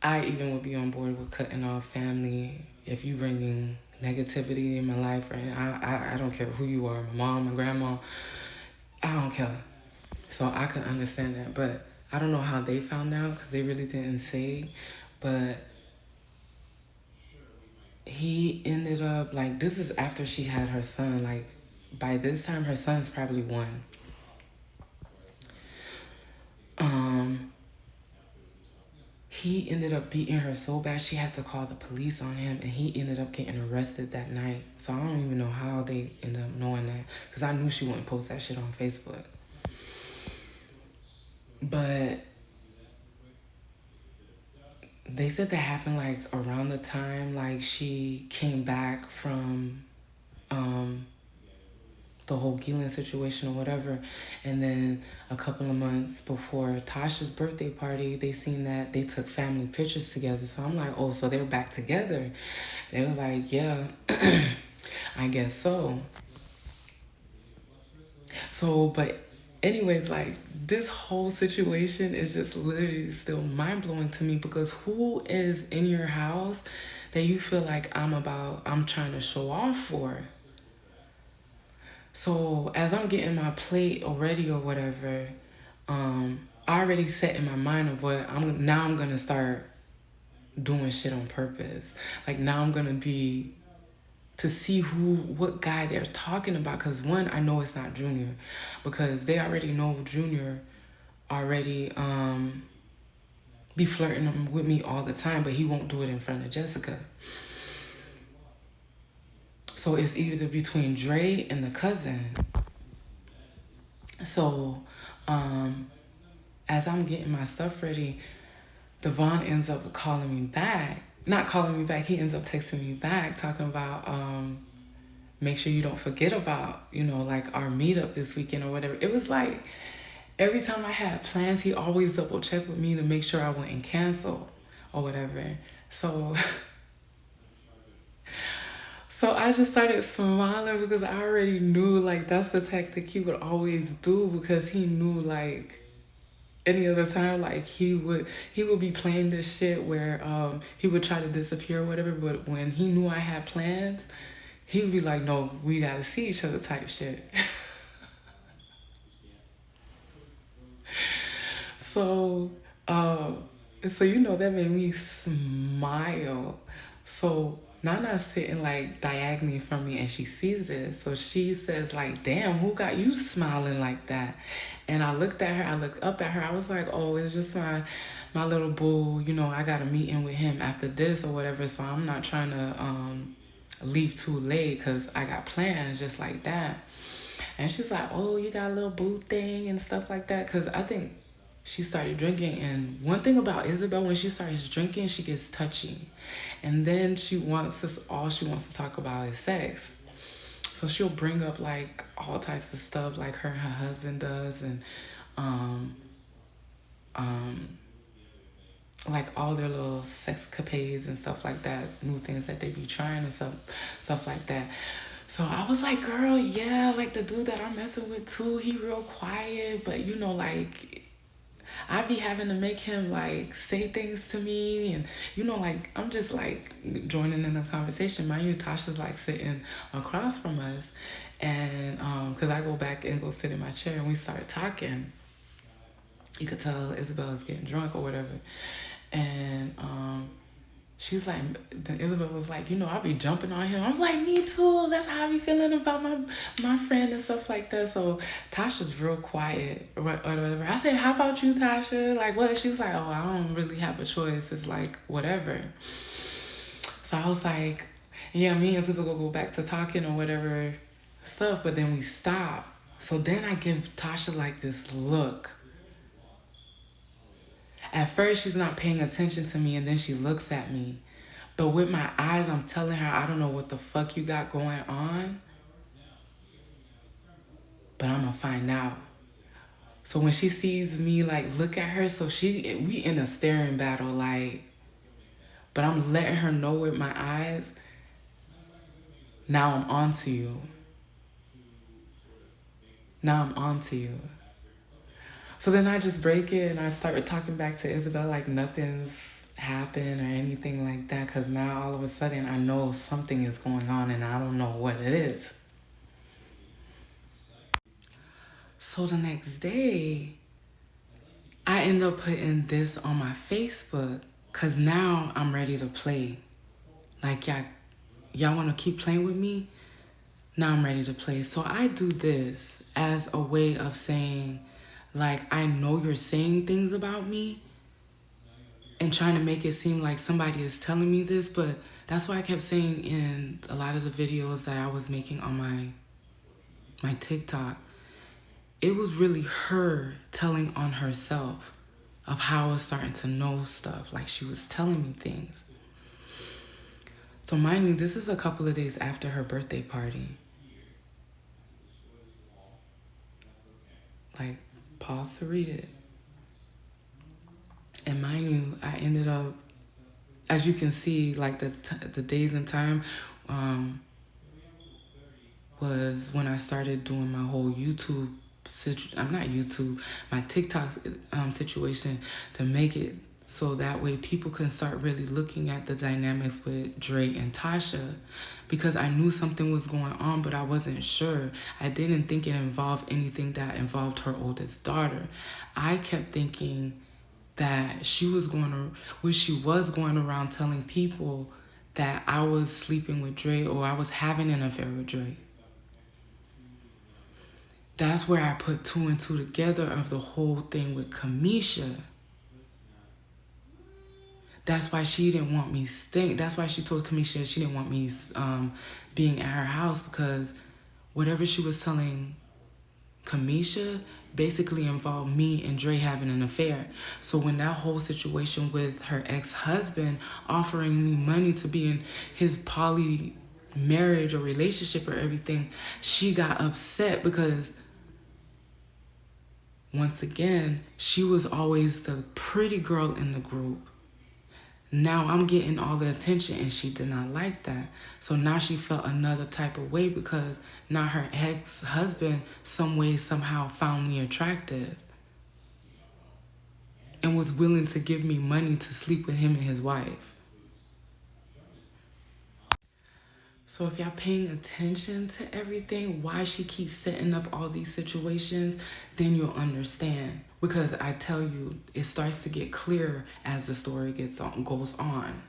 I even would be on board with cutting off family if you bringing negativity in my life. Right? I don't care who you are, my mom, my grandma. I don't care. So I can understand that. But I don't know how they found out because they really didn't say. But he ended up, like, this is after she had her son. Like, by this time, her son's probably 1. Um, he ended up beating her so bad she had to call the police on him, and he ended up getting arrested that night. So I don't even know how they ended up knowing that, because I knew she wouldn't post that shit on Facebook. But they said that happened like around the time like she came back from the whole Gillian situation or whatever. And then a couple of months before Tasha's birthday party, they seen that they took family pictures together. So I'm like, oh, so they were back together. They was like, yeah, I guess so. So, but anyways, like, this whole situation is just literally still mind blowing to me, because who is in your house that you feel like I'm trying to show off for? So as I'm getting my plate already or whatever, I already set in my mind of what I'm gonna start doing shit on purpose. Like, now I'm gonna be to see what guy they're talking about. Because one, I know it's not Junior, because they already know Junior already be flirting with me all the time, but he won't do it in front of Jessica. So it's either between Dre and the cousin. So as I'm getting my stuff ready, Devon ends up calling me back. Not calling me back, he ends up texting me back talking about make sure you don't forget about, like, our meetup this weekend or whatever. It was like every time I had plans, he always double checked with me to make sure I wouldn't cancel or whatever. So so I just started smiling, because I already knew, like, that's the tactic he would always do, because he knew, like, any other time, like, he would be playing this shit where he would try to disappear or whatever. But when he knew I had plans, he would be like, no, we gotta see each other type shit. So that made me smile. So Nana's sitting like diagonally from me, and she sees this. So she says, like, damn, who got you smiling like that? And I looked at her, I looked up at her, I was like, oh, it's just my little boo, I got a meeting with him after this or whatever, so I'm not trying to leave too late because I got plans just like that. And she's like, oh, you got a little boo thing and stuff like that, because I think she started drinking. And one thing about Isabel, when she starts drinking, she gets touchy. And then all she wants to talk about is sex. So she'll bring up like all types of stuff like her and her husband does, and um like all their little sexcapades and stuff like that, new things that they be trying and stuff like that. So I was like, girl, yeah, like the dude that I'm messing with too, he real quiet, but like I be having to make him like say things to me, and like I'm just like joining in the conversation. Mind you, Tasha's like sitting across from us, and because I go back and go sit in my chair and we start talking. You could tell Isabel's getting drunk or whatever, and she's like, then Isabel was like, I'll be jumping on him. I was like, me too. That's how I be feeling about my friend and stuff like that. So Tasha's real quiet or whatever. I said, how about you, Tasha? Like, what? She was like, oh, I don't really have a choice. It's like, whatever. So I was like, yeah, me and Isabel go back to talking or whatever stuff. But then we stop. So then I give Tasha like this look. At first, she's not paying attention to me, and then she looks at me. But with my eyes, I'm telling her, I don't know what the fuck you got going on, but I'm gonna find out. So when she sees me, like, look at her, so we in a staring battle, like, but I'm letting her know with my eyes, now I'm on to you. Now I'm on to you. So then I just break it and I start talking back to Isabel like nothing's happen or anything like that, because now all of a sudden I know something is going on and I don't know what it is. So the next day, I end up putting this on my Facebook because now I'm ready to play. Like, y'all want to keep playing with me? Now I'm ready to play. So I do this as a way of saying, like, I know you're saying things about me and trying to make it seem like somebody is telling me this, but that's why I kept saying in a lot of the videos that I was making on my TikTok, it was really her telling on herself of how I was starting to know stuff. Like, she was telling me things. So mind you, this is a couple of days after her birthday party. Like, pause to read it. And mind you, I ended up, as you can see, like the days and time was when I started doing my whole YouTube, my TikTok situation to make it so that way people can start really looking at the dynamics with Dre and Tasha, because I knew something was going on, but I wasn't sure. I didn't think it involved anything that involved her oldest daughter. I kept thinking that she was going around telling people that I was sleeping with Dre or I was having an affair with Dre. That's where I put two and two together of the whole thing with Kamisha. That's why she didn't want me staying. That's why she told Kamisha she didn't want me being at her house, because whatever she was telling Kamisha basically involved me and Dre having an affair. So when that whole situation with her ex-husband offering me money to be in his poly marriage or relationship or everything, she got upset because once again, she was always the pretty girl in the group. Now I'm getting all the attention and she did not like that. So now she felt another type of way because now her ex-husband some way somehow found me attractive and was willing to give me money to sleep with him and his wife. So if y'all paying attention to everything, why she keeps setting up all these situations, then you'll understand. Because I tell you, it starts to get clearer as the story goes on.